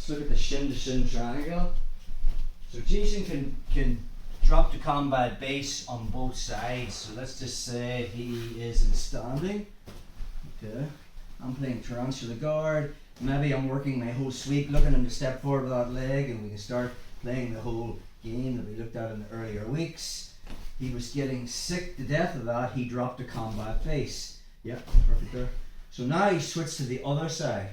Let's look at the shin to shin triangle. So Jason can drop to combat base on both sides. So let's just say he is in standing. Okay. I'm playing Tarantula guard. Maybe I'm working my whole sweep, looking him to step forward with that leg, and we can start playing the whole game that we looked at in the earlier weeks. He was getting sick to death of that. He dropped to combat base. Yeah, perfect there. So now he switched to the other side.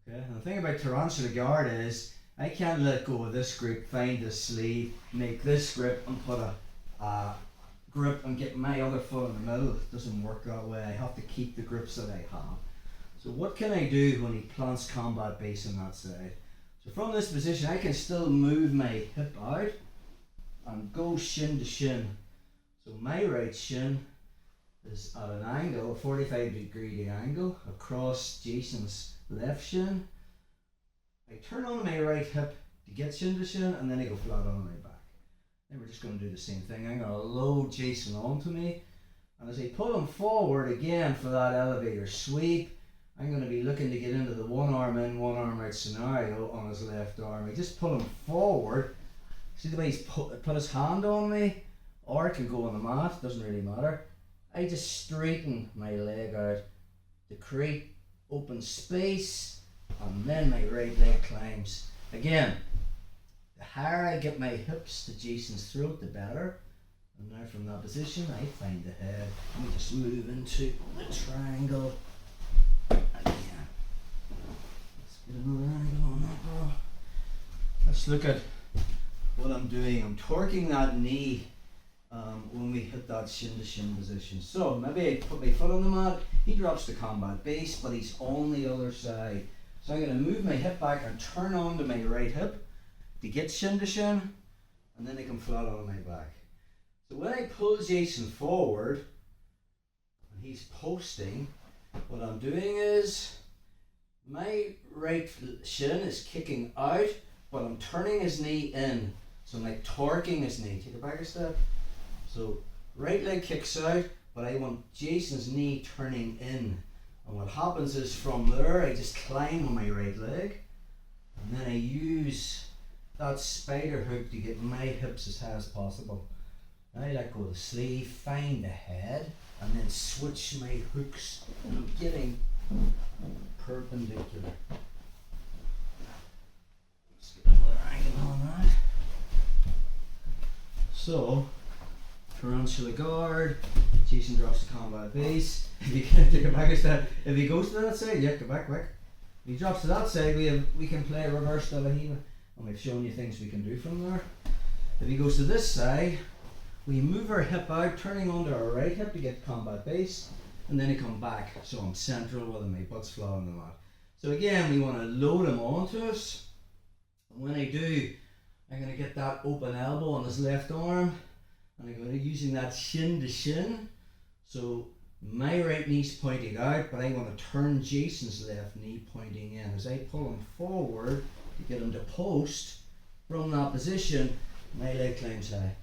Okay. And the thing about Tarantula guard is I can't let go of this grip, find this sleeve, make this grip, and put a grip and get my other foot in the middle. It doesn't work that way. I have to keep the grips that I have. So what can I do when he plants combat base on that side? So from this position I can still move my hip out and go shin to shin. So my right shin is at an angle, a 45-degree angle, across Jason's left shin. I turn on my right hip to get shin to shin, and then I go flat on my back. Then we're just going to do the same thing. I'm going to load Jason onto me, and as I pull him forward again for that elevator sweep, I'm going to be looking to get into the one arm in, one arm out scenario on his left arm. I just pull him forward. See the way he's put his hand on me? Or it can go on the mat, doesn't really matter. I just straighten my leg out to create open space, and then my right leg climbs. Again, the higher I get my hips to Jason's throat, the better. And now from that position, I find the head. Let me just move into the triangle. Again. Let's get another angle on that ball. Let's look at what I'm doing. I'm torquing that knee when we hit that shin to shin position. So maybe I put my foot on the mat, he drops to combat base, but he's on the other side. So I'm going to move my hip back and turn on to my right hip to get shin to shin, and then I come flat on my back. So when I pull Jason forward and he's posting, what I'm doing is my right shin is kicking out, but I'm turning his knee in. So I'm like torquing his knee. Take it back a step. So right leg kicks out, but I want Jason's knee turning in. And what happens is from there I just climb on my right leg, and then I use that spider hook to get my hips as high as possible. Now I let go of the sleeve, find the head, and then switch my hooks, and I'm getting perpendicular. Let's get another angle on that. So, Tarantula guard, Jason drops to combat base. If he can't take it back a step, if he goes to that side, yeah, go back. If he drops to that side, we can play a reverse de la Hiva, and we've shown you things we can do from there. If he goes to this side, we move our hip out, turning onto our right hip to get combat base, and then I come back, so I'm central whether my butt's flat on the mat. So again, we want to load him onto us, and when I do, I'm going to get that open elbow on his left arm, and I'm going to be using that shin to shin. So my right knee's pointing out, but I want to turn Jason's left knee pointing in. As I pull him forward to get him to post, from that position, my leg climbs high.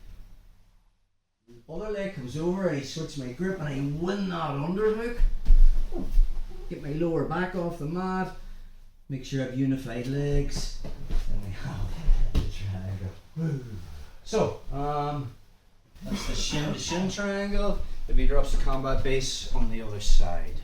The other leg comes over, and I switch my grip, and I win that underhook. Get my lower back off the mat, make sure I've unified legs, and we have the triangle. So, that's the shin to shin triangle. If he drops the combat base on the other side.